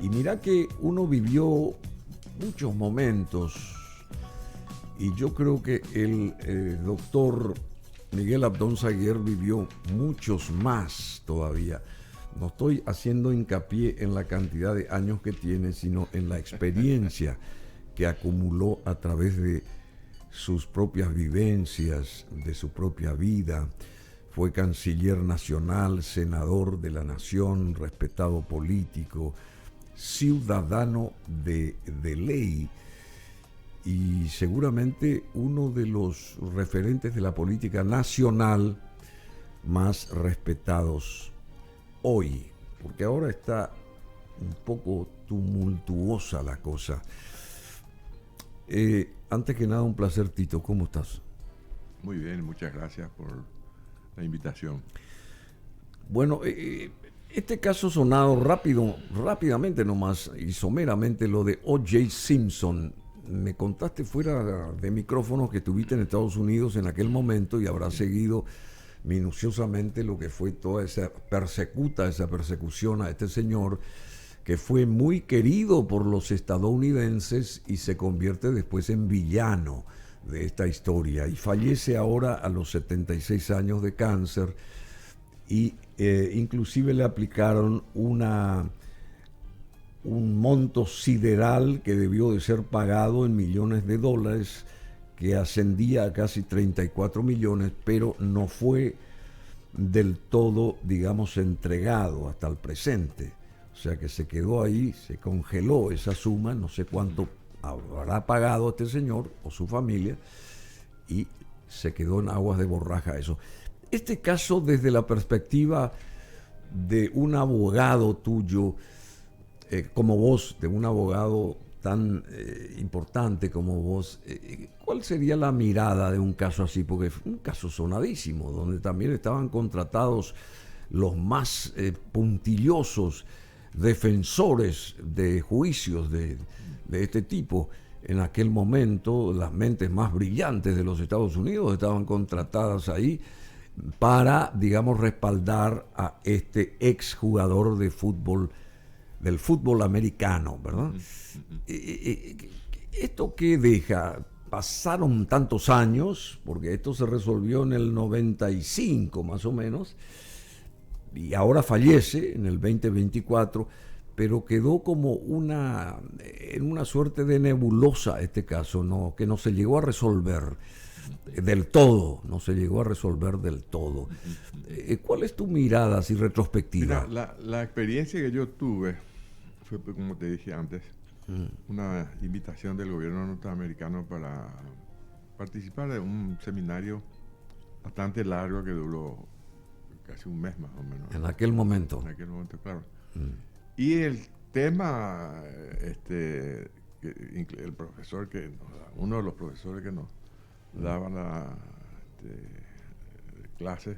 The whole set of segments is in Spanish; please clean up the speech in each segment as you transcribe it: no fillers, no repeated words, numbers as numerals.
Y mira que uno vivió muchos momentos y yo creo que el doctor Miguel Abdón Zaguer vivió muchos más todavía. No estoy haciendo hincapié en la cantidad de años que tiene, sino en la experiencia que acumuló a través de sus propias vivencias, de su propia vida. Fue canciller nacional, senador de la nación, respetado político, ciudadano de ley y seguramente uno de los referentes de la política nacional más respetados hoy, porque ahora está un poco tumultuosa la cosa. Antes que nada, un placer, Tito. ¿Cómo estás? Muy bien, muchas gracias por la invitación. Bueno, este caso sonado rápidamente nomás y someramente, lo de O.J. Simpson. Me contaste fuera de micrófono que estuviste en Estados Unidos en aquel momento y habrás seguido minuciosamente lo que fue toda esa persecución a este señor, que fue muy querido por los estadounidenses y se convierte después en villano de esta historia. Y fallece ahora a los 76 años de cáncer y inclusive le aplicaron un monto sideral que debió de ser pagado en millones de dólares, que ascendía a casi 34 millones, pero no fue del todo, digamos, entregado hasta el presente. O sea que se quedó ahí, se congeló esa suma, no sé cuánto habrá pagado este señor o su familia, y se quedó en aguas de borraja eso. Este caso, desde la perspectiva de un abogado tuyo, como vos, de un abogado tan importante como vos, ¿cuál sería la mirada de un caso así? Porque fue un caso sonadísimo, donde también estaban contratados los más puntillosos defensores de juicios de este tipo. En aquel momento, las mentes más brillantes de los Estados Unidos estaban contratadas ahí para, digamos, respaldar a este exjugador de fútbol, del fútbol americano, ¿verdad? ¿Esto qué deja? Pasaron tantos años, porque esto se resolvió en el 95 más o menos, y ahora fallece en el 2024, pero quedó como en una suerte de nebulosa este caso, ¿no? Que no se llegó a resolver del todo, no se llegó a resolver del todo. ¿Cuál es tu mirada así retrospectiva? Mira, la experiencia que yo tuve fue, como te dije antes, una invitación del gobierno norteamericano para participar de un seminario bastante largo que duró casi un mes más o menos. En aquel momento. En aquel momento, claro. Y el tema, el profesor uno de los profesores que nos daba la clase,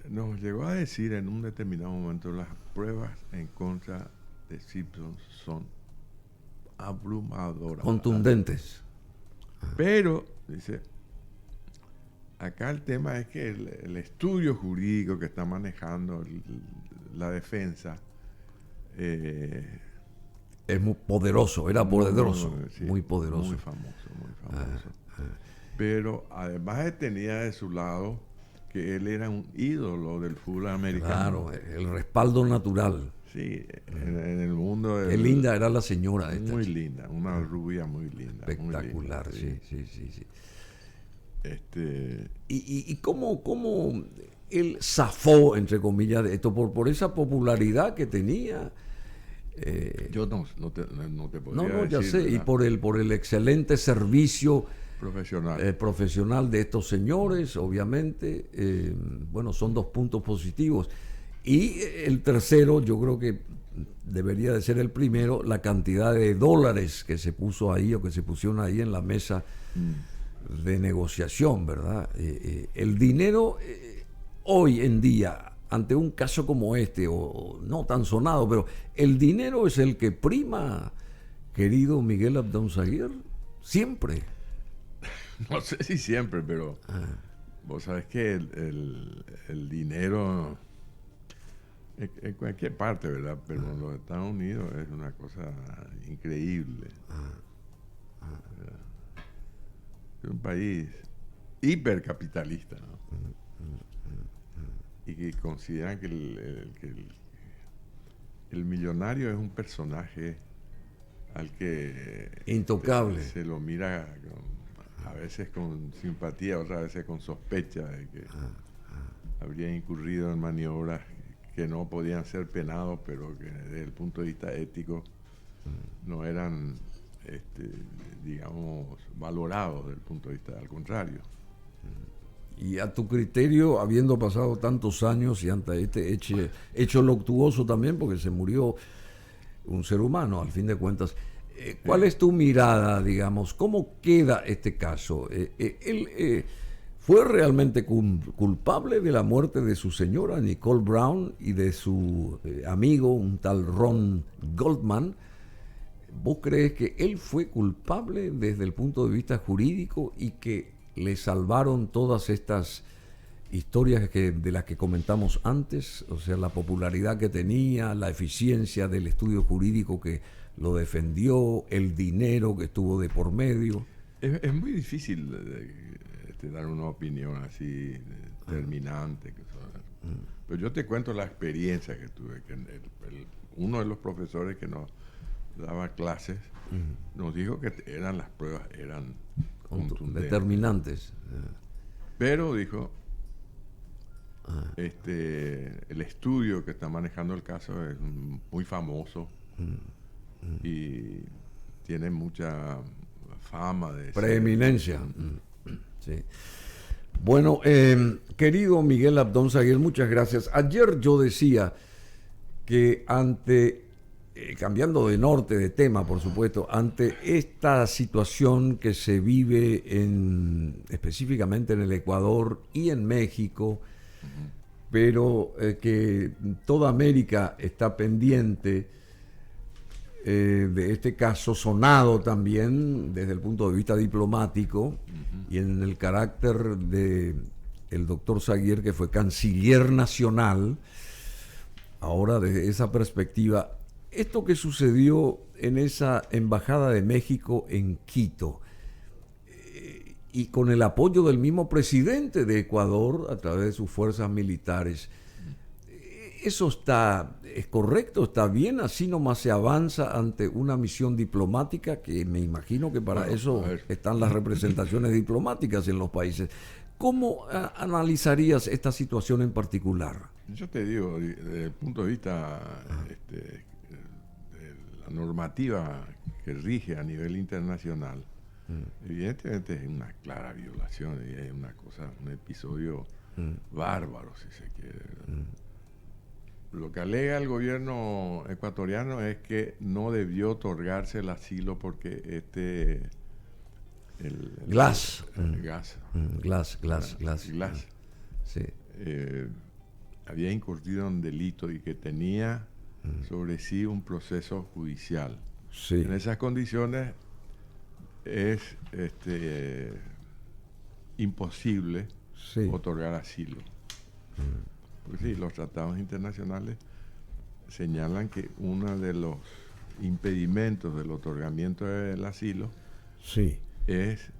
nos llegó a decir en un determinado momento: las pruebas en contra de Simpson son abrumadoras, contundentes. Pero, dice, acá el tema es que el estudio jurídico que está manejando la defensa es muy poderoso, era poderoso, sí, muy poderoso. Muy famoso. Pero además tenía de su lado que él era un ídolo del fútbol americano. Claro, el respaldo natural. Sí, en el mundo. Qué linda era la señora esta. Muy linda, una rubia muy linda. Espectacular, muy linda, sí. ¿Y cómo él zafó, entre comillas, de esto por esa popularidad que tenía? Yo no te podría No, ya decir, sé, ¿verdad? y por el excelente servicio profesional de estos señores, obviamente. Bueno, son dos puntos positivos. Y el tercero, yo creo que debería de ser el primero, la cantidad de dólares que se puso ahí o que se pusieron ahí en la mesa de negociación, ¿verdad? El dinero hoy en día, ante un caso como este, o no tan sonado, pero el dinero es el que prima, querido Miguel Abdón Zaguer, siempre. No sé si siempre, pero vos sabés que el dinero En cualquier parte, ¿verdad? Pero en los Estados Unidos es una cosa increíble. Es un país hipercapitalista, ¿no? Y que consideran que el millonario es un personaje al que intocable. Se lo mira a veces con simpatía, otras veces con sospecha de que habría incurrido en maniobras que no podían ser penados, pero que desde el punto de vista ético no eran, digamos, valorados desde el punto de vista al contrario. Y a tu criterio, habiendo pasado tantos años y ante este hecho luctuoso también, porque se murió un ser humano, al fin de cuentas, ¿cuál es tu mirada, digamos? ¿Cómo queda este caso? ¿Él fue realmente culpable de la muerte de su señora, Nicole Brown, y de su amigo, un tal Ron Goldman? ¿Vos crees que él fue culpable desde el punto de vista jurídico y que le salvaron todas estas historias de las que comentamos antes? O sea, la popularidad que tenía, la eficiencia del estudio jurídico que lo defendió, el dinero que estuvo de por medio. Es muy difícil dar una opinión así terminante. Pero yo te cuento la experiencia que tuve. Que uno de los profesores que nos daba clases nos dijo que las pruebas eran determinantes. Pero dijo, el estudio que está manejando el caso es muy famoso y tiene mucha fama de preeminencia. Sí. Bueno, querido Miguel Abdón Zaguer, muchas gracias. Ayer yo decía que cambiando de norte, de tema, por supuesto, ante esta situación que se vive específicamente en el Ecuador y en México, pero que toda América está pendiente de este caso sonado también desde el punto de vista diplomático y en el carácter de el doctor Zaguer, que fue canciller nacional. Ahora, desde esa perspectiva, esto que sucedió en esa embajada de México en Quito, y con el apoyo del mismo presidente de Ecuador a través de sus fuerzas militares, ¿eso es correcto? ¿Está bien? Así nomás se avanza ante una misión diplomática, que me imagino que para eso están las representaciones diplomáticas en los países. ¿Cómo analizarías esta situación en particular? Yo te digo, desde el punto de vista de la normativa que rige a nivel internacional, evidentemente es una clara violación y es un episodio bárbaro, si se quiere. Lo que alega el gobierno ecuatoriano es que no debió otorgarse el asilo porque Glass. Sí. Había incurrido en delito y que tenía sobre sí un proceso judicial. Sí. En esas condiciones es imposible otorgar asilo. Pues sí, los tratados internacionales señalan que uno de los impedimentos del otorgamiento del asilo es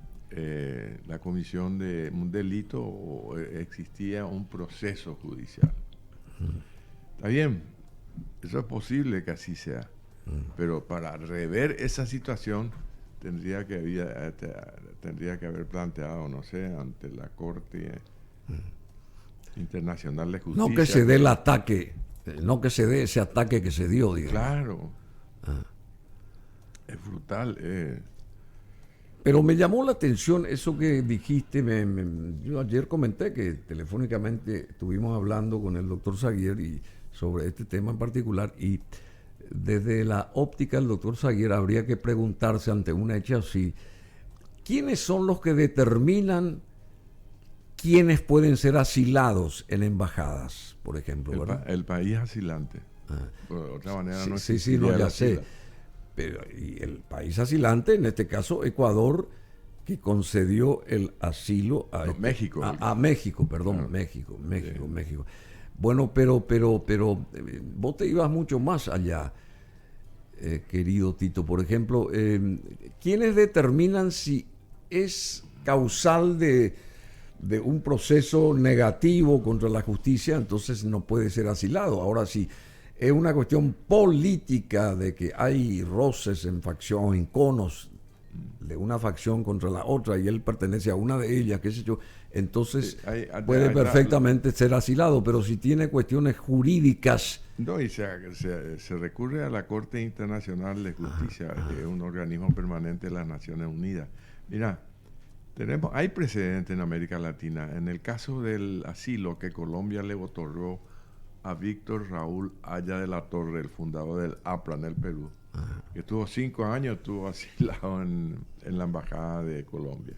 la comisión de un delito o existía un proceso judicial. Está bien, eso es posible que así sea, pero para rever esa situación tendría que haber planteado, no sé, ante la Corte Internacional de Justicia. No que se dé el ataque, no que se dé ese ataque que se dio, digamos. Claro. Es brutal. Pero me llamó la atención eso que dijiste. Yo ayer comenté que telefónicamente estuvimos hablando con el doctor Zaguer y sobre este tema en particular, y desde la óptica del doctor Zaguer habría que preguntarse ante una hecha así, ¿quiénes son los que determinan quiénes pueden ser asilados en embajadas, por ejemplo? El país asilante. De otra manera no existe. Sí, no, ya sé. Pero y el país asilante, en este caso Ecuador, que concedió el asilo a México. A México, perdón, claro. México. Bueno, pero vos te ibas mucho más allá, querido Tito. Por ejemplo, ¿quiénes determinan si es causal de un proceso negativo contra la justicia? Entonces no puede ser asilado. Ahora, si es una cuestión política de que hay roces en facción, en conos de una facción contra la otra y él pertenece a una de ellas, qué sé yo, entonces puede perfectamente ser asilado, pero si tiene cuestiones jurídicas... No, y se recurre a la Corte Internacional de Justicia, que es un organismo permanente de las Naciones Unidas. Mira, hay precedentes en América Latina. En el caso del asilo que Colombia le otorgó a Víctor Raúl Haya de la Torre, el fundador del APRA en el Perú, que estuvo 5 años, estuvo asilado en la Embajada de Colombia.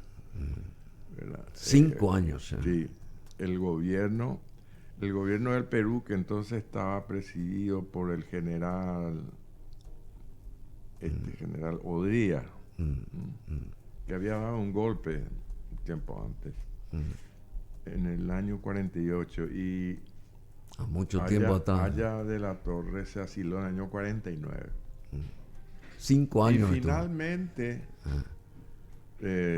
5 años. Sí, el gobierno del Perú, que entonces estaba presidido por el general general Odría, que había dado un golpe un tiempo antes, en el año 48, y mucho tiempo atrás. Haya de la Torre se asiló en el año 49. 5 años. Y finalmente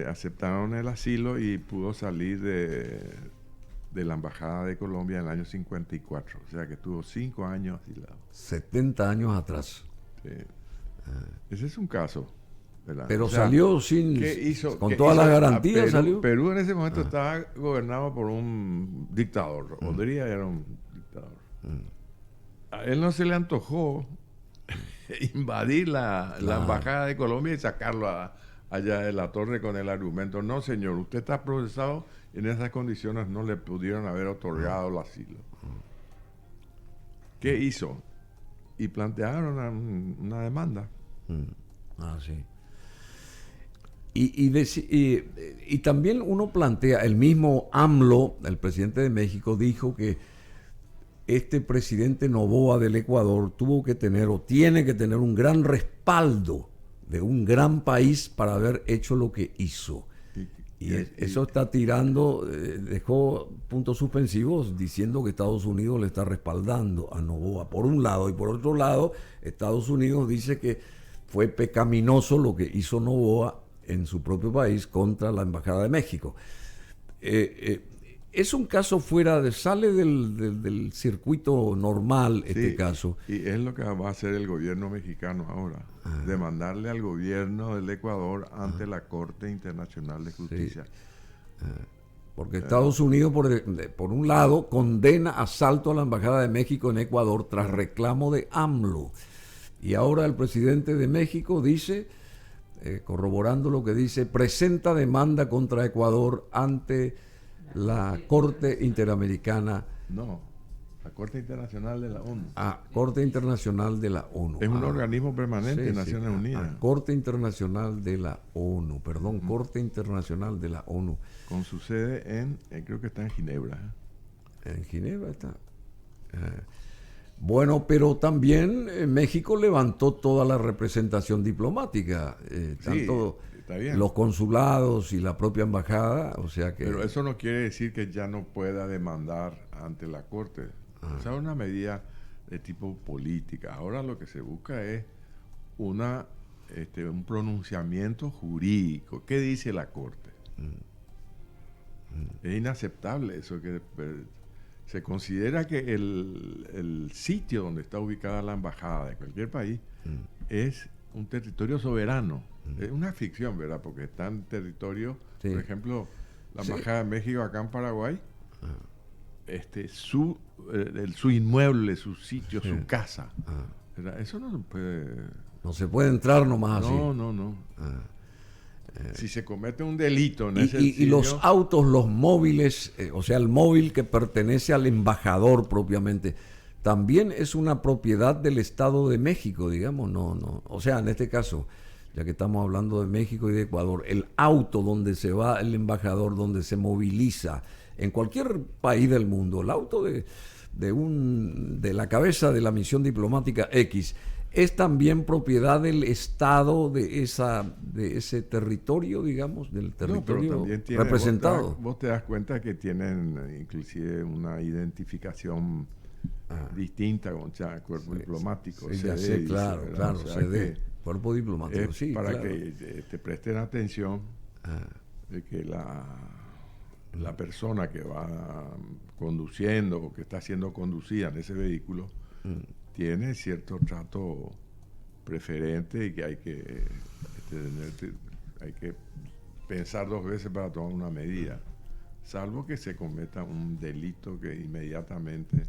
aceptaron el asilo y pudo salir de la Embajada de Colombia en el año 54. O sea que estuvo 5 años asilado. 70 años atrás. Sí. Ese es un caso, ¿verdad? Pero o sea, salió con todas las garantías. Perú en ese momento estaba gobernado por un dictador. Odría era un dictador. A él no se le antojó invadir la Embajada de Colombia y sacarlo allá de la Torre con el argumento: no, señor, usted está procesado y en esas condiciones no le pudieron haber otorgado el asilo. ¿Qué hizo? Y plantearon una demanda. Sí. Y también uno plantea, el mismo AMLO, el presidente de México, dijo que este presidente Noboa del Ecuador tuvo que tener o tiene que tener un gran respaldo de un gran país para haber hecho lo que hizo. Y eso está tirando, dejó puntos suspensivos diciendo que Estados Unidos le está respaldando a Noboa, por un lado, y por otro lado, Estados Unidos dice que fue pecaminoso lo que hizo Noboa en su propio país contra la Embajada de México. Es un caso sale del circuito normal este caso. Y es lo que va a hacer el gobierno mexicano ahora, demandarle al gobierno del Ecuador ante la Corte Internacional de Justicia. Porque Estados Unidos, por un lado, condena asalto a la Embajada de México en Ecuador tras reclamo de AMLO. Y ahora el presidente de México dice, corroborando lo que dice, presenta demanda contra Ecuador ante la Corte Interamericana. No, la Corte Internacional de la ONU. Corte Internacional de la ONU. Es un organismo permanente de Naciones Unidas. Corte Internacional de la ONU, perdón, Corte Internacional de la ONU. Con su sede creo que está en Ginebra. En Ginebra está. Bueno, pero también México levantó toda la representación diplomática, tanto los consulados y la propia embajada, o sea que... Pero eso no quiere decir que ya no pueda demandar ante la Corte. O sea, una medida de tipo política. Ahora lo que se busca es un pronunciamiento jurídico. ¿Qué dice la Corte? Es inaceptable eso, que se considera que el sitio donde está ubicada la embajada de cualquier país es un territorio soberano. Es una ficción, ¿verdad? Porque está en territorio, por ejemplo, la embajada de México acá en Paraguay, su inmueble, su sitio, su casa. Eso no se puede... No se puede entrar nomás así. No. Si se comete un delito en ese sitio... Y los autos, los móviles, o sea, el móvil que pertenece al embajador propiamente, también es una propiedad del Estado de México, digamos, no. O sea, en este caso, ya que estamos hablando de México y de Ecuador, el auto donde se va el embajador, donde se moviliza, en cualquier país del mundo, el auto de la cabeza de la misión diplomática X, es también propiedad del Estado de ese territorio, digamos, del territorio representado. Vos te das cuenta que tienen inclusive una identificación distinta con cuerpo diplomático. Sí, ya sé, claro, o sea, cuerpo diplomático, sí, para claro. que te presten atención de que la persona que va conduciendo o que está siendo conducida en ese vehículo tiene cierto trato preferente y que hay que pensar dos veces para tomar una medida, salvo que se cometa un delito que inmediatamente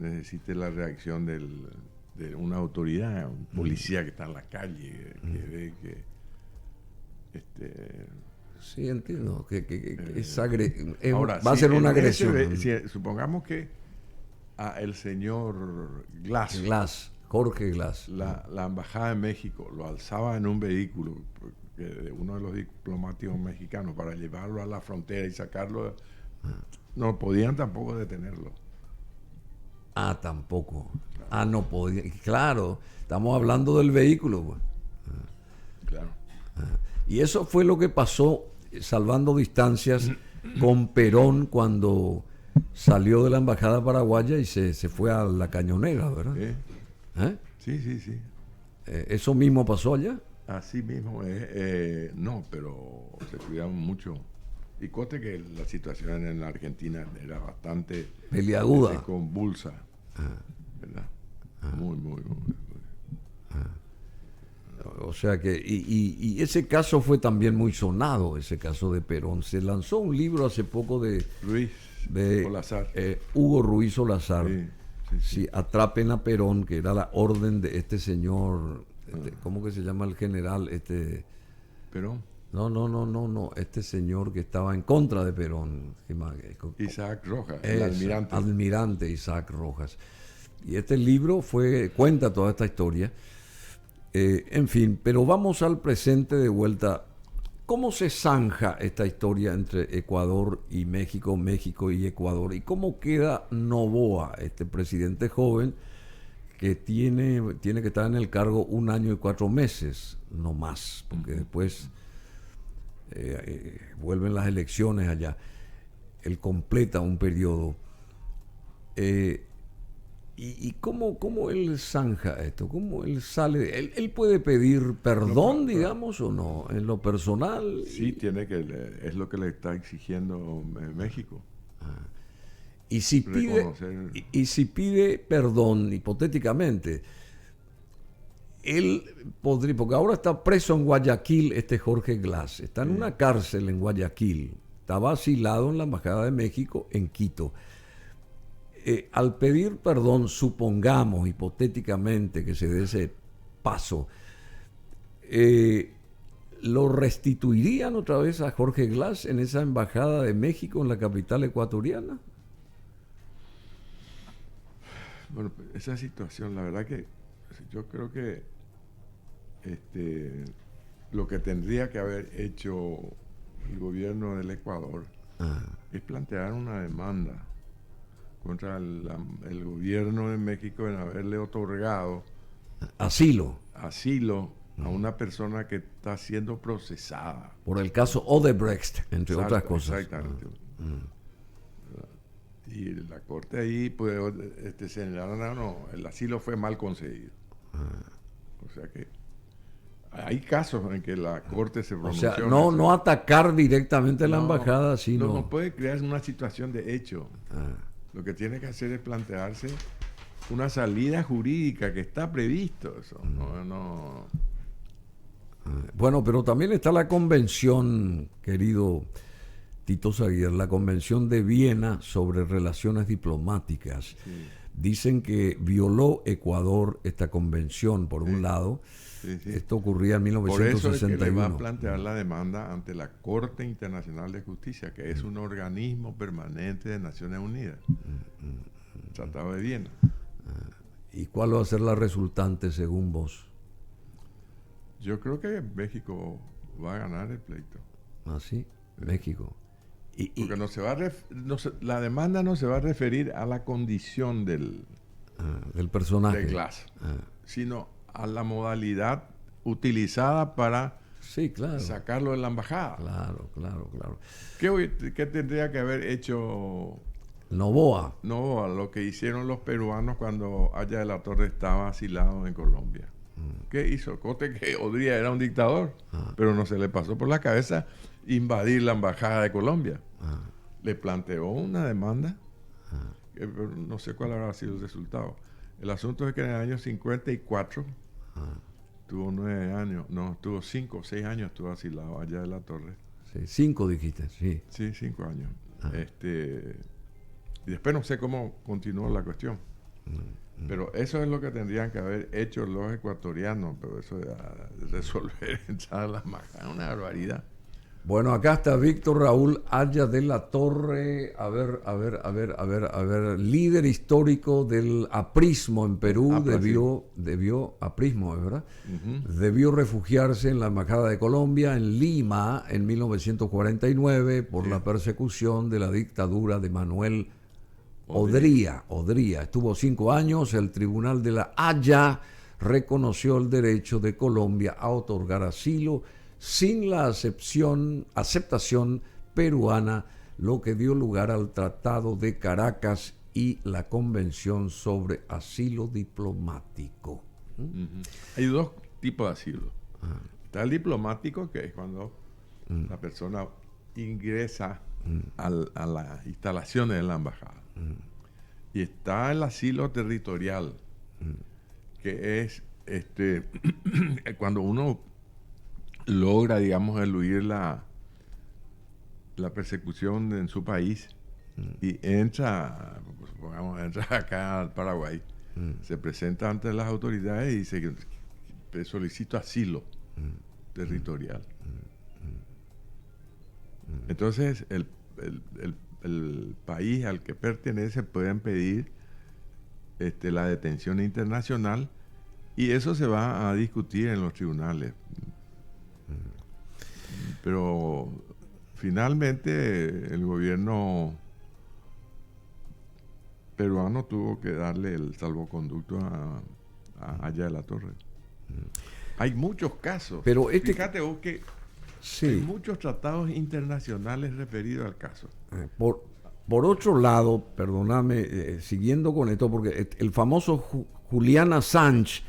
necesite la reacción de una autoridad, un policía que está en la calle, que ve que sí, entiendo que ahora, va a ser una agresión. Supongamos que el señor Glass, Jorge Glass, la embajada de México lo alzaba en un vehículo de uno de los diplomáticos mexicanos para llevarlo a la frontera y sacarlo, no podían tampoco detenerlo. Tampoco. No podía. Claro, estamos hablando del vehículo, pues. Claro. Y eso fue lo que pasó, salvando distancias, con Perón cuando salió de la embajada paraguaya y se fue a la Cañonera, ¿verdad? Sí. ¿Eso mismo pasó allá? Así mismo no, pero se cuidaban mucho. Y conste que la situación en la Argentina era bastante peliaguda, convulsa, ¿verdad? Muy. O sea que, y ese caso fue también muy sonado, ese caso de Perón. Se lanzó un libro hace poco de Hugo Ruiz Olazar. Sí, Atrapen a Perón, que era la orden de este señor, ¿cómo que se llama el general? ¿Perón? No, este señor que estaba en contra de Perón. Isaac Rojas, el almirante. Almirante Isaac Rojas. Y este libro cuenta toda esta historia. En fin, pero vamos al presente de vuelta. ¿Cómo se zanja esta historia entre Ecuador y México, México y Ecuador? ¿Y cómo queda Noboa, este presidente joven que tiene que estar en el cargo 1 año y 4 meses, no más, porque después vuelven las elecciones allá? Él completa un periodo. ¿Y cómo él zanja esto? ¿Cómo él sale? ¿Él puede pedir perdón, digamos, o no? En lo personal. Sí, es lo que le está exigiendo México. Y si pide perdón, hipotéticamente, él podría, porque ahora está preso en Guayaquil Jorge Glass, está en una cárcel en Guayaquil, estaba asilado en la Embajada de México en Quito. Al pedir perdón, supongamos hipotéticamente que se dé ese paso, ¿lo restituirían otra vez a Jorge Glass en esa embajada de México en la capital ecuatoriana? Bueno, esa situación, la verdad que yo creo que lo que tendría que haber hecho el gobierno del Ecuador es plantear una demanda contra el gobierno de México en haberle otorgado asilo a una persona que está siendo procesada por el caso Odebrecht, entre otras cosas. Exactamente. Y la corte ahí señalaron, no, el asilo fue mal concedido. O sea que hay casos en que la corte se pronunció. O sea, no atacar directamente a la embajada, sino... No puede crear una situación de hecho. Lo que tiene que hacer es plantearse una salida jurídica que está previsto. Eso. Bueno, pero también está la convención, querido Tito Saguier, la convención de Viena sobre relaciones diplomáticas. Sí. Dicen que violó Ecuador esta convención, por un lado. Sí. Esto ocurría en 1961. Por eso es que le va a plantear la demanda ante la Corte Internacional de Justicia, que es un organismo permanente de Naciones Unidas. Tratado de Viena. ¿Y cuál va a ser la resultante según vos? Yo creo que México va a ganar el pleito. ¿Sí? México. Porque la demanda no se va a referir a la condición del del personaje. de Glass, sino a la modalidad utilizada para Sí, claro. sacarlo de la embajada. Claro. ¿Qué tendría que haber hecho Noboa. lo que hicieron los peruanos cuando Haya de la Torre estaba asilado en Colombia? ¿Qué hizo? Cote que Odría era un dictador, pero no se le pasó por la cabeza invadir la embajada de Colombia. Le planteó una demanda, pero no sé cuál habrá sido el resultado. El asunto es que en el año 54 tuvo 9 años, no, tuvo 5 o 6 años, estuvo asilado Haya de la Torre. Sí, 5 dijiste, sí. Sí, 5 años. Y después no sé cómo continuó la cuestión. Pero eso es lo que tendrían que haber hecho los ecuatorianos, pero eso de resolver entrar a la embajada es una barbaridad. Bueno, acá está Víctor Raúl Haya de la Torre, a ver, líder histórico del aprismo en Perú, debió, aprismo, ¿verdad? Debió refugiarse en la Embajada de Colombia en Lima en 1949 por la persecución de la dictadura de Manuel Odría. Estuvo 5 años, el Tribunal de la Haya reconoció el derecho de Colombia a otorgar asilo sin la aceptación peruana, lo que dio lugar al Tratado de Caracas y la Convención sobre Asilo Diplomático. Hay 2 tipos de asilo. Está el diplomático, que es cuando la persona ingresa a las instalaciones de la embajada. Y está el asilo territorial, que es cuando uno logra, digamos, eludir la persecución en su país y entra acá al Paraguay, se presenta ante las autoridades y dice que solicito asilo territorial. Entonces el país al que pertenece pueden pedir la detención internacional y eso se va a discutir en los tribunales. Pero finalmente el gobierno peruano tuvo que darle el salvoconducto a Haya de la Torre. Hay muchos casos. Pero fíjate vos que hay muchos tratados internacionales referidos al caso. Por otro lado, perdóname, siguiendo con esto, porque el famoso Julian Assange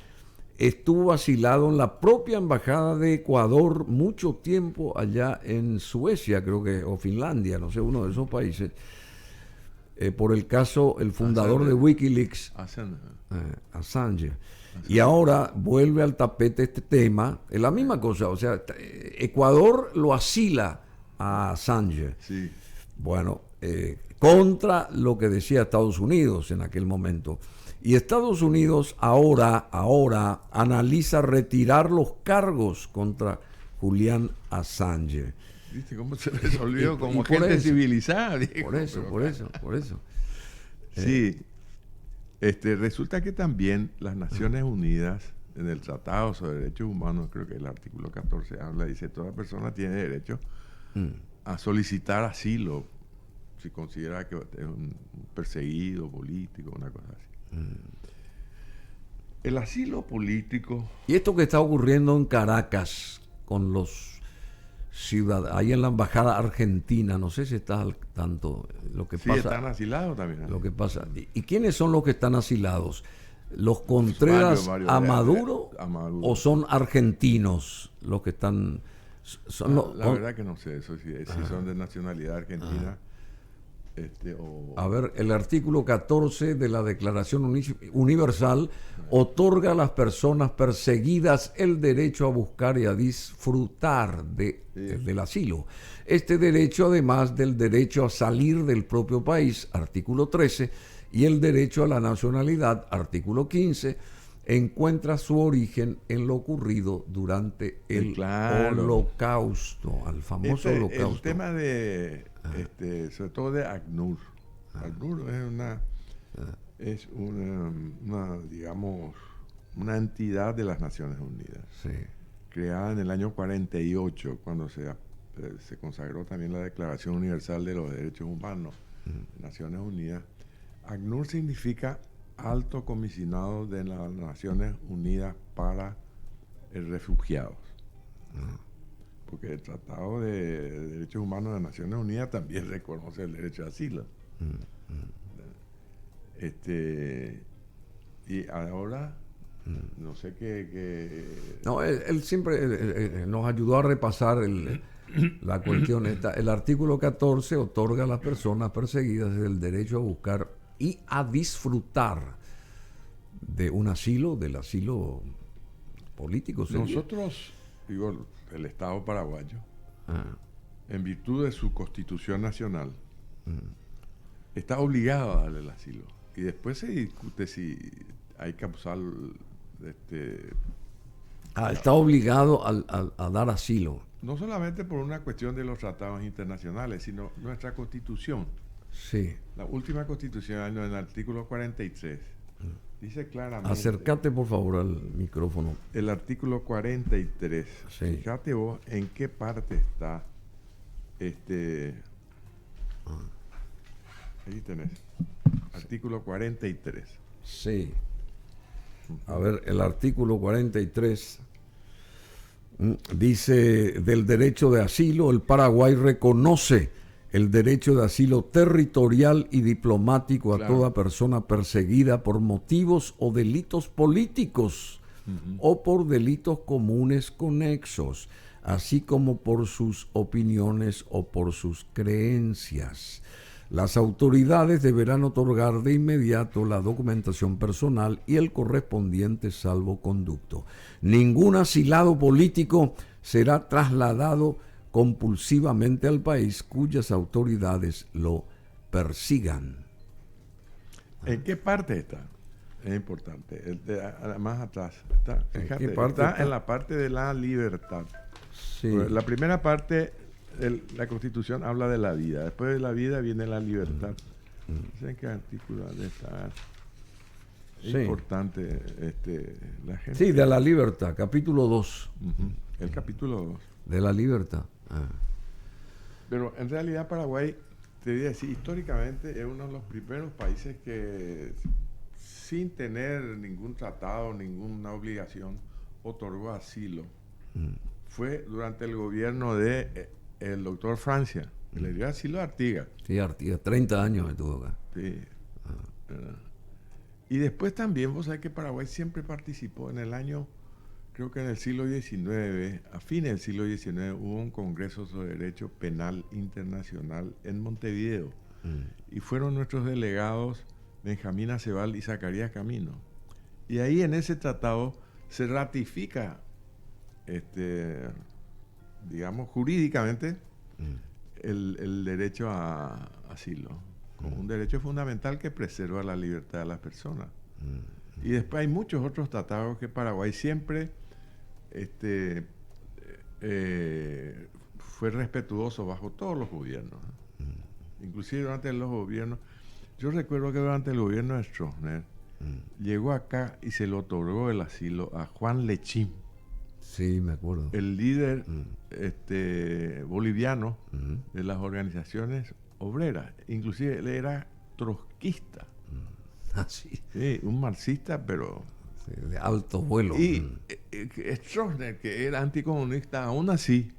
estuvo asilado en la propia embajada de Ecuador mucho tiempo allá en Suecia, creo que, o Finlandia, no sé, uno de esos países, por el caso, el fundador de Wikileaks, Assange. Y ahora vuelve al tapete este tema, es la misma cosa, o sea, Ecuador lo asila a Assange. Sí. Bueno, contra lo que decía Estados Unidos en aquel momento. Y Estados Unidos ahora analiza retirar los cargos contra Julian Assange. ¿Viste cómo se resolvió? Como gente civilizada. Por eso. Sí. Resulta que también las Naciones Unidas, en el Tratado sobre Derechos Humanos, creo que el artículo 14 habla, dice, toda persona tiene derecho a solicitar asilo si considera que es un perseguido político, una cosa así. El asilo político. Y esto que está ocurriendo en Caracas con los ciudadanos, ahí en la embajada argentina, no sé si estás al tanto lo que pasa. Sí, están asilados también. Lo que pasa. ¿Y quiénes son los que están asilados? ¿Los Contreras a Maduro o son argentinos los que están? La verdad que no sé eso, si son de nacionalidad argentina. A ver, el artículo 14 de la Declaración Universal otorga a las personas perseguidas el derecho a buscar y a disfrutar del asilo. Este derecho, además del derecho a salir del propio país, artículo 13, y el derecho a la nacionalidad, artículo 15, encuentra su origen en lo ocurrido durante el Holocausto, al famoso Holocausto. El tema de, sobre todo de ACNUR. ACNUR es una, digamos, una entidad de las Naciones Unidas, creada en el año 48, cuando se consagró también la Declaración Universal de los Derechos Humanos de Naciones Unidas. ACNUR significa alto comisionado de las Naciones Unidas para Refugiados. Porque el Tratado de Derechos Humanos de las Naciones Unidas también reconoce el derecho de asilo. Y ahora, no sé qué... No, él siempre nos ayudó a repasar la cuestión esta. El artículo 14 otorga a las personas perseguidas el derecho a buscar y a disfrutar de un asilo, del asilo político. Nosotros, digo, el Estado paraguayo, en virtud de su Constitución Nacional, está obligado a darle el asilo. Y después se discute si hay causal... está obligado a dar asilo. No solamente por una cuestión de los tratados internacionales, sino nuestra Constitución. Sí. La última Constitución, en el artículo 43, dice claramente... Acércate, por favor, al micrófono. El artículo 43. Sí. Fíjate vos en qué parte está ahí tenés. Artículo 43. Sí. A ver, el artículo 43 dice: del derecho de asilo, el Paraguay reconoce el derecho de asilo territorial y diplomático a toda persona perseguida por motivos o delitos políticos o por delitos comunes conexos, así como por sus opiniones o por sus creencias. Las autoridades deberán otorgar de inmediato la documentación personal y el correspondiente salvoconducto. Ningún asilado político será trasladado compulsivamente al país cuyas autoridades lo persigan. ¿En qué parte está? Es importante. Más atrás. Fíjate, está en la parte de la libertad. Sí. La primera parte, la Constitución habla de la vida. Después de la vida viene la libertad. No sé en qué artículo de estar. Es importante la gente. Sí, de la libertad, capítulo 2. El capítulo 2. De la libertad. Pero en realidad Paraguay, te voy a decir, históricamente es uno de los primeros países que, sin tener ningún tratado, ninguna obligación, otorgó asilo. Fue durante el gobierno de el doctor Francia, que le dio asilo a Artigas. Sí, Artigas, 30 años estuvo acá. Sí. Y después también, vos sabés que Paraguay siempre participó en el año, creo que en el siglo XIX, a fines del siglo XIX, hubo un congreso sobre derecho penal internacional en Montevideo. Y fueron nuestros delegados Benjamín Acebal y Zacarías Camino. Y ahí en ese tratado se ratifica, digamos, jurídicamente el derecho a asilo, como un derecho fundamental que preserva la libertad de las personas. Y después hay muchos otros tratados que Paraguay siempre fue respetuoso bajo todos los gobiernos. Inclusive durante los gobiernos, yo recuerdo que durante el gobierno de Stroessner llegó acá y se le otorgó el asilo a Juan Lechín. Sí, me acuerdo. El líder boliviano de las organizaciones obreras. Inclusive él era trotskista. Sí. Sí, un marxista, pero... Sí, de alto vuelo. Y Stroessner, que era anticomunista, aún así,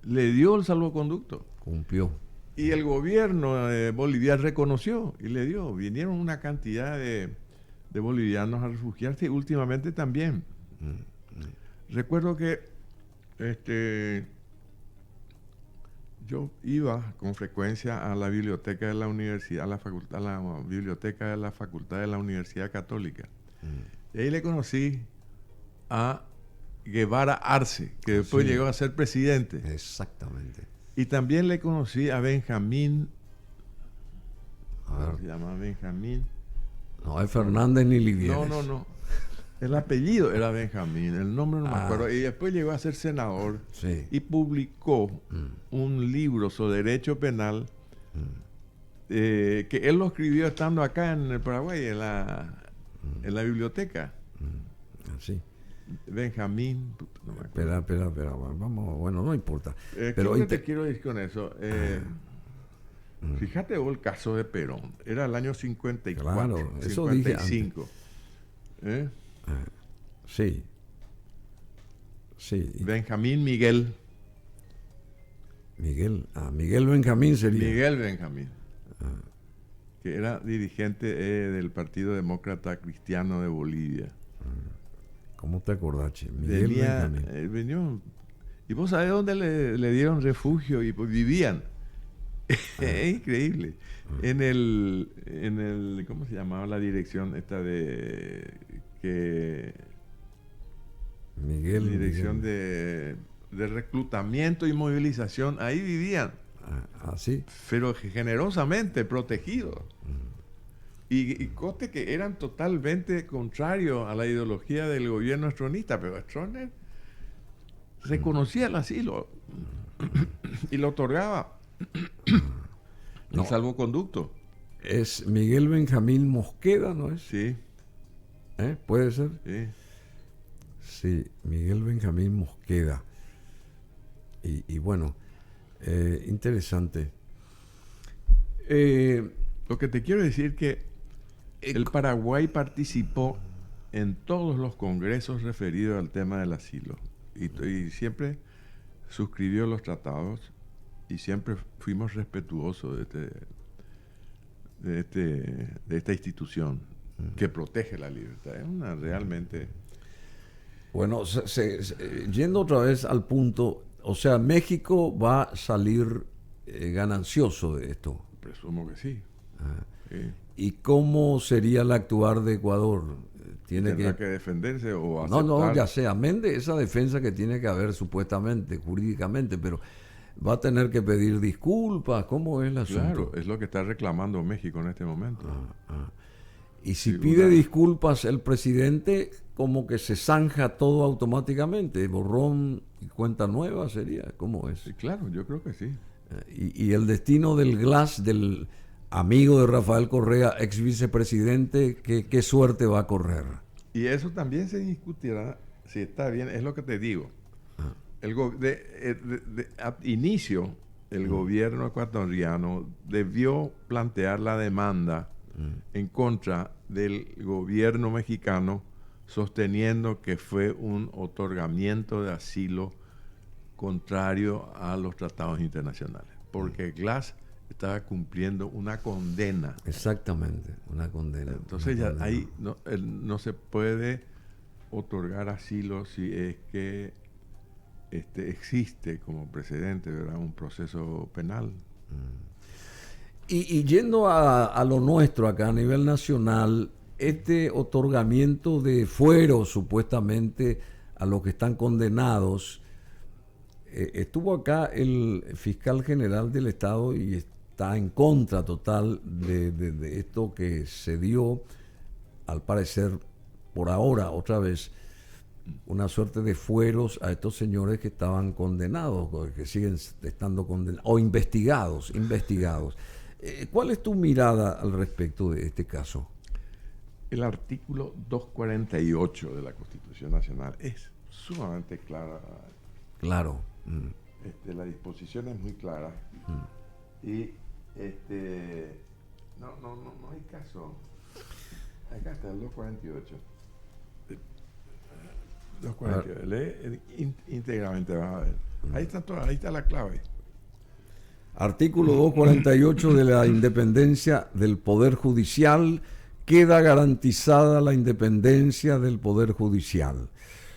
le dio el salvoconducto. Cumplió. Y el gobierno boliviano reconoció y le dio. Vinieron una cantidad de bolivianos a refugiarse y últimamente también. Recuerdo que yo iba con frecuencia a la biblioteca de la universidad, a la biblioteca de la Facultad de la Universidad Católica. Y ahí le conocí a Guevara Arce, que después llegó a ser presidente. Exactamente. Y también le conocí a Benjamín. ¿Cómo se llama Benjamín? No es Fernández ni Livieres. No. El apellido era Benjamín, el nombre no me acuerdo. Y después llegó a ser senador y publicó un libro sobre derecho penal que él lo escribió estando acá en el Paraguay, en la biblioteca. Sí. Benjamín, no me acuerdo. Espera, vamos, bueno, no importa. Pero hoy te quiero decir con eso. Fíjate vos el caso de Perón. Era el año 54, Claro, eso dije antes. 55. ¿Eh? Sí. Sí. Benjamín Miguel. Miguel Benjamín sería. Miguel Benjamín. Que era dirigente del Partido Demócrata Cristiano de Bolivia. ¿Cómo te acordás, che? Miguel Benjamín. Venía, y vos sabés dónde le dieron refugio y pues vivían. Es increíble. En el, ¿cómo se llamaba la dirección esta de que dirección de reclutamiento y movilización? Ahí vivían. ¿Sí? Pero generosamente protegidos. Y conste que eran totalmente contrarios a la ideología del gobierno stronista, pero Stroessner reconocía el asilo y lo otorgaba. No. El salvoconducto. Es Miguel Benjamín Mosqueda, ¿no es? Sí. ¿Puede ser? Sí. Sí, Miguel Benjamín Mosqueda. Y bueno, interesante. Lo que te quiero decir que el Paraguay participó en todos los congresos referidos al tema del asilo y siempre suscribió suscribió los tratados y siempre fuimos respetuosos de esta institución que protege la libertad. Es una realmente... Bueno, yendo otra vez al punto, o sea, México va a salir ganancioso de esto. Presumo que sí. Sí. ¿Y cómo sería el actuar de Ecuador? ¿Tendrá que defenderse o aceptar? No, ya sea, amén de esa defensa que tiene que haber supuestamente, jurídicamente, pero va a tener que pedir disculpas. ¿Cómo es el asunto? Claro, es lo que está reclamando México en este momento. Y si pide disculpas el presidente, como que se zanja todo automáticamente, borrón y cuenta nueva sería, ¿cómo es? Sí, claro, yo creo que sí. Y el destino del Glass, del amigo de Rafael Correa, ex vicepresidente, ¿qué suerte va a correr? Y eso también se discutirá si está bien, es lo que te digo. A inicio, el gobierno ecuatoriano debió plantear la demanda en contra del gobierno mexicano, sosteniendo que fue un otorgamiento de asilo contrario a los tratados internacionales, porque Glass estaba cumpliendo una condena. Exactamente, una condena. Entonces ya ahí no se puede otorgar asilo si es que existe como precedente, ¿verdad?, un proceso penal. Y yendo a lo nuestro acá a nivel nacional, este otorgamiento de fueros supuestamente a los que están condenados, estuvo acá el fiscal general del Estado y está en contra total de esto que se dio, al parecer, por ahora, otra vez, una suerte de fueros a estos señores que estaban condenados, que siguen estando condenados, o investigados. ¿Cuál es tu mirada al respecto de este caso? El artículo 248 de la Constitución Nacional es sumamente clara. Claro. La disposición es muy clara. Y no hay caso. Acá está el 248. 248. Lee íntegramente, vas a ver. Ahí está la clave. Artículo 248 de la independencia del Poder Judicial. Queda garantizada la independencia del Poder Judicial.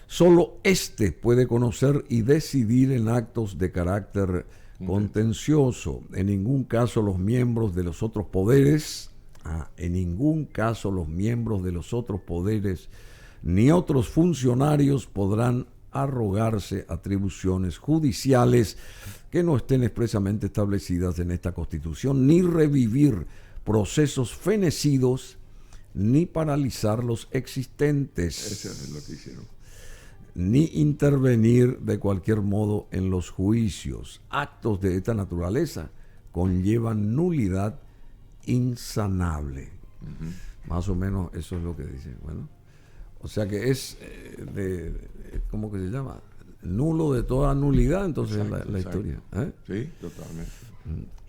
Solo éste puede conocer y decidir en actos de carácter contencioso. En ningún caso los miembros de los otros poderes, ni otros funcionarios podrán arrogarse atribuciones judiciales que no estén expresamente establecidas en esta Constitución, ni revivir procesos fenecidos, ni paralizar los existentes. Eso es lo que hicieron. Ni intervenir de cualquier modo en los juicios. Actos de esta naturaleza conllevan nulidad insanable. Más o menos eso es lo que dice. Bueno, o sea que es ¿cómo que se llama? Nulo de toda nulidad, entonces, exacto, la historia. Sí, totalmente.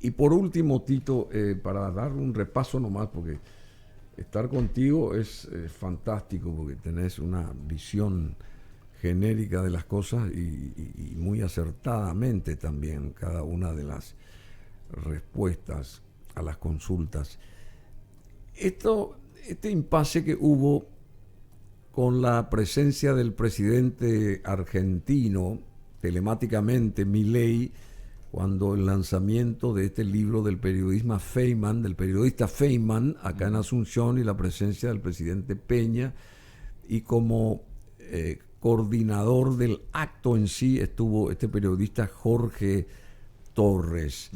Y por último, Tito, para dar un repaso nomás, porque estar contigo es fantástico, porque tenés una visión genérica de las cosas y muy acertadamente también cada una de las respuestas a las consultas. Este impasse que hubo con la presencia del presidente argentino telemáticamente, Milei, cuando el lanzamiento de este libro del periodista Feynman, acá en Asunción, y la presencia del presidente Peña, y como coordinador del acto en sí estuvo este periodista Jorge Torres.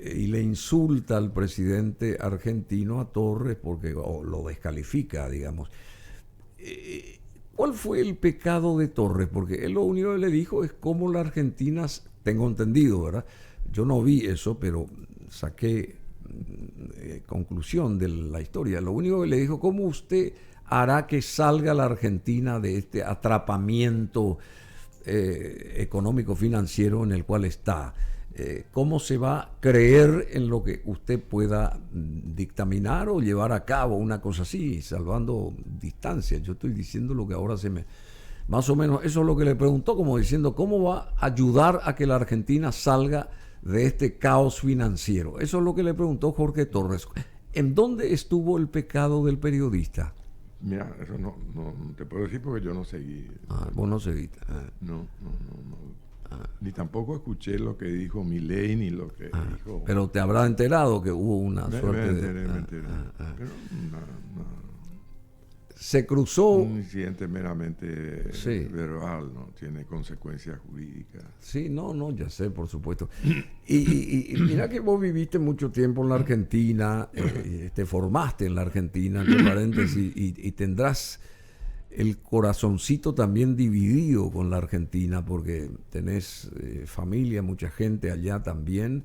Y le insulta al presidente argentino, a Torres, porque lo descalifica, digamos. ¿Cuál fue el pecado de Torres? Porque él lo único que le dijo es cómo la Argentina, tengo entendido, ¿verdad? Yo no vi eso, pero saqué conclusión de la historia. Lo único que le dijo, ¿cómo usted hará que salga la Argentina de este atrapamiento económico financiero en el cual está? ¿Cómo se va a creer en lo que usted pueda dictaminar o llevar a cabo una cosa así, salvando distancias? Yo estoy diciendo lo que ahora más o menos, eso es lo que le preguntó, como diciendo, ¿cómo va a ayudar a que la Argentina salga de este caos financiero? Eso es lo que le preguntó Jorge Torres. ¿En dónde estuvo el pecado del periodista? Mira, eso no te puedo decir porque yo no seguí. Vos no seguiste. No. Ni tampoco escuché lo que dijo Milei ni lo que dijo. Pero te habrá enterado que hubo una suerte me enteré. Pero se cruzó. Un incidente meramente verbal, no tiene consecuencias jurídicas. Sí, no, ya sé, por supuesto. Y mira que vos viviste mucho tiempo en la Argentina, te formaste en la Argentina, entre paréntesis, y tendrás el corazoncito también dividido con la Argentina, porque tenés familia, mucha gente allá también.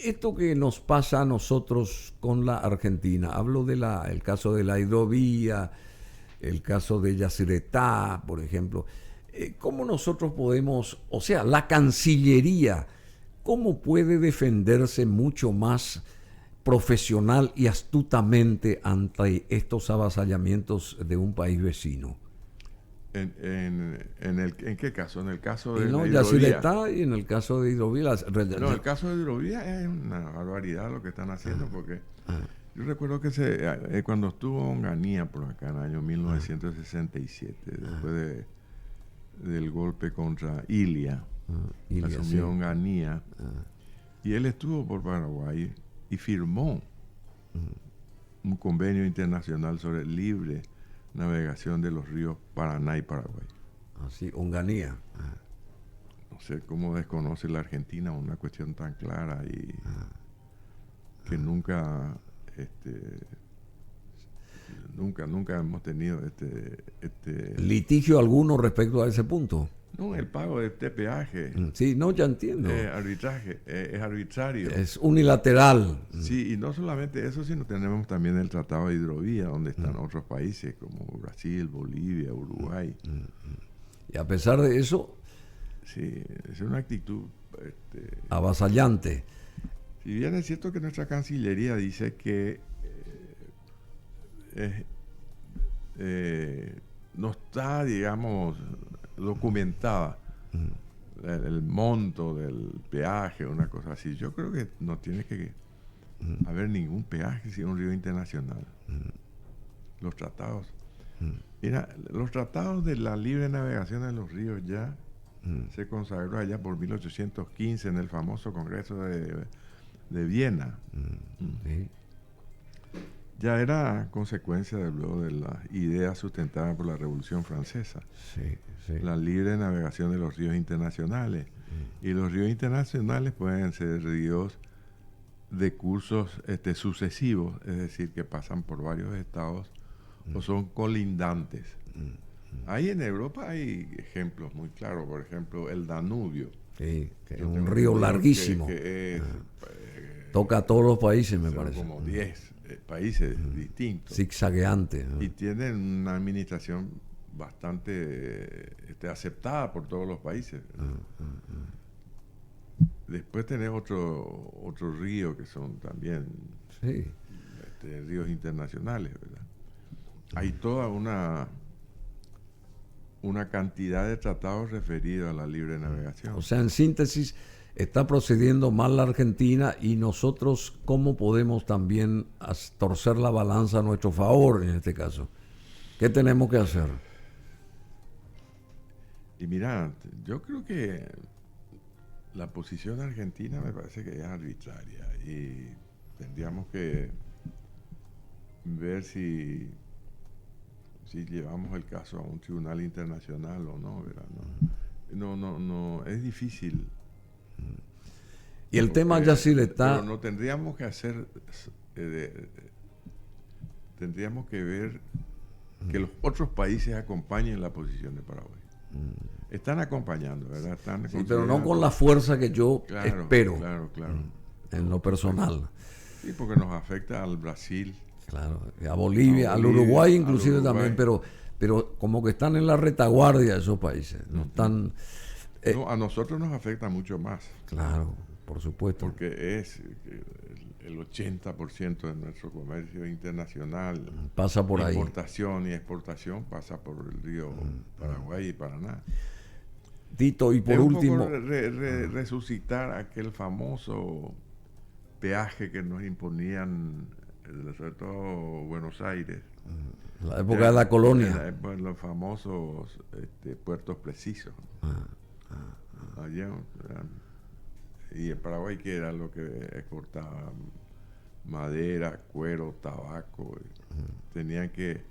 Esto que nos pasa a nosotros con la Argentina, hablo el caso de la hidrovía, el caso de Yacyretá, por ejemplo, ¿cómo nosotros podemos, o sea, la Cancillería, cómo puede defenderse mucho más profesional y astutamente ante estos avasallamientos de un país vecino? ¿En qué caso? En el caso de la hidrovía. Yacyretá y en el caso de hidrovía. No, el caso de hidrovía es una barbaridad lo que están haciendo, porque yo recuerdo que cuando estuvo Onganía por acá en el año 1967, después del golpe contra Ilia, asumió Onganía, y él estuvo por Paraguay y firmó un convenio internacional sobre libre navegación de los ríos Paraná y Paraguay. Así, Onganía. No sé cómo desconoce la Argentina una cuestión tan clara y que nunca hemos tenido litigio alguno respecto a ese punto. No, el pago de este peaje. Sí, no, ya entiendo. Arbitraje, es arbitrario. Es unilateral. Sí, y no solamente eso, sino tenemos también el Tratado de Hidrovía, donde están otros países como Brasil, Bolivia, Uruguay. Y a pesar de eso... Sí, es una actitud... avasallante. Si bien es cierto que nuestra Cancillería dice que no está, digamos, documentada el monto del peaje, una cosa así. Yo creo que no tiene que haber ningún peaje si es un río internacional. Los tratados. Mira, los tratados de la libre navegación en los ríos ya se consagró allá por 1815 en el famoso Congreso de Viena. Sí. Ya era consecuencia de las ideas sustentadas por la Revolución Francesa. Sí. La libre navegación de los ríos internacionales. Y los ríos internacionales pueden ser ríos de cursos sucesivos, es decir, que pasan por varios estados o son colindantes. Ahí en Europa hay ejemplos muy claros, por ejemplo, el Danubio. Sí, que es un río larguísimo. Toca a todos los países, me parece. Como 10 países distintos. Zigzagueante. Y tienen una administración bastante aceptada por todos los países. después tenés otro río que son también Sí. ríos internacionales, ¿verdad? Hay toda una cantidad de tratados referidos a la libre navegación. O sea, en síntesis, está procediendo mal la Argentina y nosotros, ¿cómo podemos también torcer la balanza a nuestro favor en este caso? ¿Qué tenemos que hacer? Y mira, yo creo que la posición argentina me parece que es arbitraria y tendríamos que ver si llevamos el caso a un tribunal internacional o no, ¿verdad? No, es difícil. Y el tema ya sí le está... Pero no tendríamos que hacer... tendríamos que ver que los otros países acompañen la posición de Paraguay. Están acompañando, ¿verdad? Sí, pero no con la fuerza que yo espero. Claro. En lo personal. Sí, porque nos afecta al Brasil. Claro, a Bolivia, al Uruguay inclusive también, pero como que están en la retaguardia de esos países. No están... a nosotros nos afecta mucho más. Claro, por supuesto. Porque es el 80% de nuestro comercio internacional. Pasa por ahí. Importación y exportación pasa por el río Paraguay y Paraná. Tito, y por último... resucitar aquel famoso peaje que nos imponían, sobre todo Buenos Aires. La época de la colonia. Los famosos puertos precisos. Allá, y en Paraguay, que era lo que exportaba madera, cuero, tabaco. Tenían que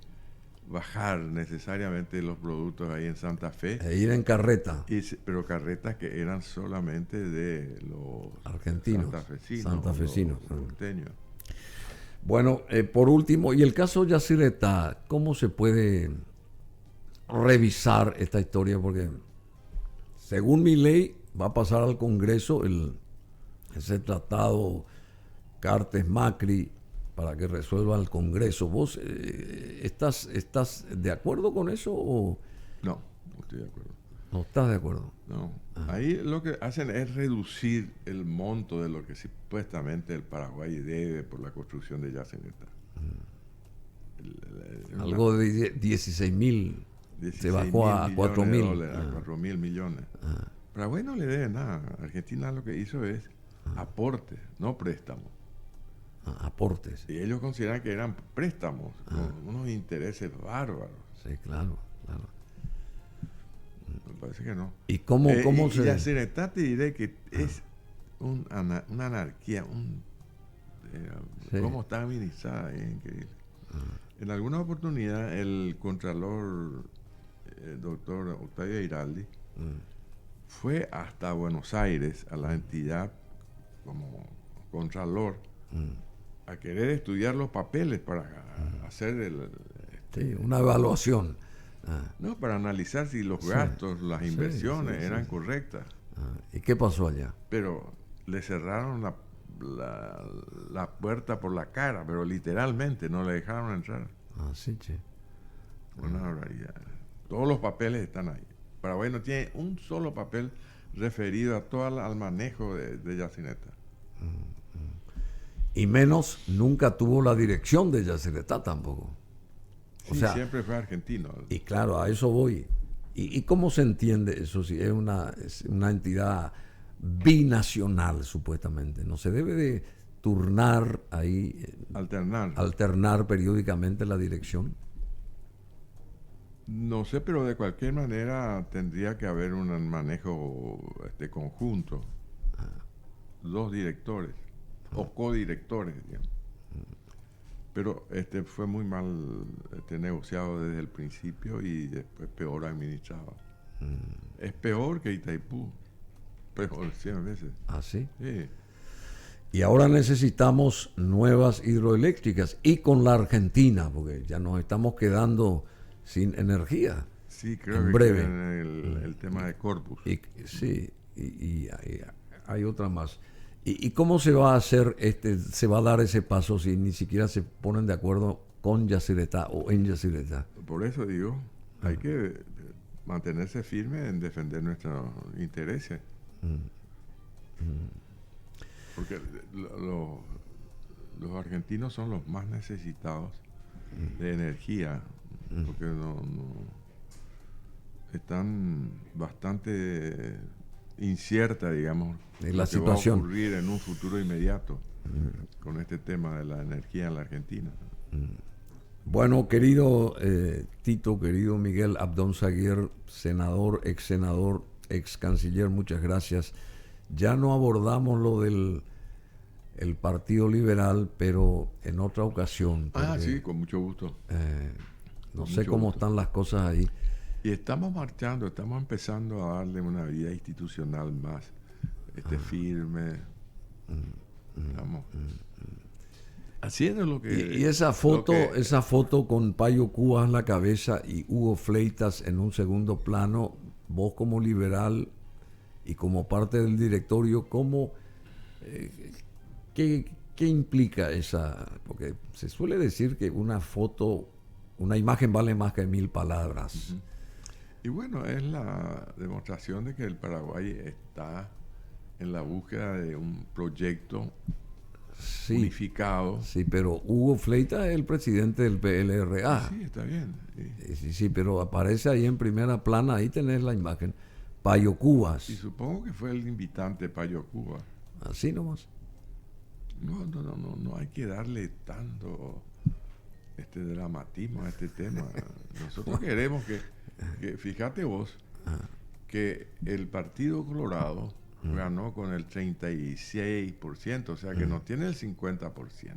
bajar necesariamente los productos ahí en Santa Fe. E ir en carreta. Pero carretas que eran solamente de los argentinos, santafesinos, los porteños. Bueno, por último, y el caso Yacyretá, ¿cómo se puede revisar esta historia? Porque según mi ley va a pasar al Congreso ese tratado Cartes-Macri para que resuelva el Congreso. ¿Vos estás de acuerdo con eso o...? No estoy de acuerdo. ¿No estás de acuerdo? No. Ahí lo que hacen es reducir el monto de lo que supuestamente el Paraguay debe por la construcción de Yacyretá. Algo de 16.000 se bajó a 4.000. A 4.000 millones. Paraguay no le debe nada. Argentina lo que hizo es aporte, no préstamo. Aportes. Y ellos consideran que eran préstamos con unos intereses bárbaros. Sí, claro. Me parece que no. ¿Y cómo se...? Yacyretá, te diré que es una anarquía, cómo está administrada, es increíble. En alguna oportunidad el contralor, el doctor Octavio Eiraldi, fue hasta Buenos Aires, a la entidad como contralor, a querer estudiar los papeles para hacer una evaluación. No, para analizar si los gastos, las inversiones eran correctas. ¿Y qué pasó allá? Pero le cerraron la puerta por la cara, pero literalmente no le dejaron entrar. Sí, che. Una barbaridad. Todos los papeles están ahí. Paraguay no tiene un solo papel referido a todo al manejo de Yacyretá. Y menos nunca tuvo la dirección de Yacyretá tampoco. Sí, siempre fue argentino. Y claro, a eso voy. ¿Y cómo se entiende eso? Si es una entidad binacional, supuestamente. No se debe de turnar ahí. Alternar periódicamente la dirección. No sé, pero de cualquier manera tendría que haber un manejo conjunto. Dos directores o codirectores, digamos. Pero fue muy mal negociado desde el principio y después peor administrado. Es peor que Itaipú, peor 100 veces. ¿Ah, sí? Sí. Y ahora necesitamos nuevas hidroeléctricas y con la Argentina, porque ya nos estamos quedando sin energía. Sí, creo en que breve. El tema de Corpus. Sí, y hay otra más. ¿Y cómo se va a hacer, se va a dar ese paso si ni siquiera se ponen de acuerdo con Yacyretá o en Yacyretá? Por eso digo, hay que mantenerse firme en defender nuestros intereses. Porque los argentinos son los más necesitados de energía, porque están bastante incierta, digamos, en la lo que situación va a ocurrir en un futuro inmediato con este tema de la energía en la Argentina. Bueno, querido Tito, querido Miguel Abdón Saguier, senador, ex canciller, muchas gracias. Ya no abordamos lo del el Partido Liberal, pero en otra ocasión. Porque, Sí, con mucho gusto. No Con sé mucho cómo gusto. estamos las cosas ahí. Y estamos marchando, estamos empezando a darle una vida institucional más firme. Estamos haciendo lo que... Y esa foto con Payo Cubas en la cabeza y Hugo Fleitas en un segundo plano, vos como liberal y como parte del directorio, ¿cómo, qué implica esa? Porque se suele decir que una foto, una imagen vale más que 1000 palabras. Uh-huh. Y bueno, es la demostración de que el Paraguay está en la búsqueda de un proyecto unificado. Sí, pero Hugo Fleitas es el presidente del PLRA. Sí, está bien. Sí, pero aparece ahí en primera plana, ahí tenés la imagen. Payo Cubas. Y supongo que fue el invitante Payo Cubas. Así nomás. No hay que darle tanto dramatismo a este tema. Nosotros queremos que fíjate vos, que el Partido Colorado ganó con el 36%, o sea que no tiene el 50% tampoco.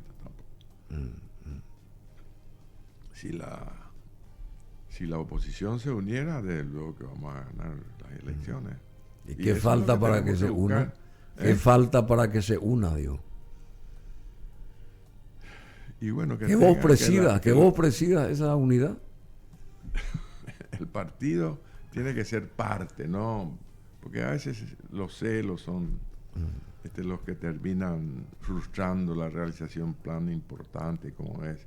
Si la oposición se uniera, desde luego que vamos a ganar las elecciones. ¿Y qué falta para que se una? ¿Qué falta para que se una, Dios? Y bueno, que vos presidas esa unidad. El partido tiene que ser parte, ¿no? Porque a veces los celos son los que terminan frustrando la realización de un plan importante como es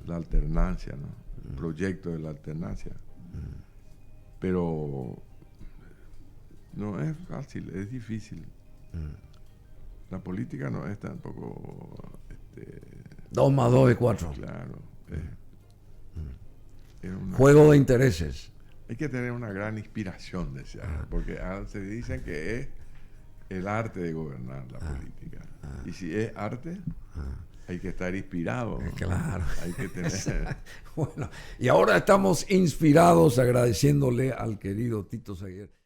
la alternancia, ¿no? El proyecto de la alternancia. Pero no es fácil, es difícil. La política no es tampoco 2 más 2 es 4. Claro. Juego de intereses. Hay que tener una gran inspiración, porque se dicen que es el arte de gobernar la política. Y si es arte, hay que estar inspirado, ¿no? Claro. Hay que tener... Bueno, y ahora estamos inspirados agradeciéndole al querido Tito Saguier.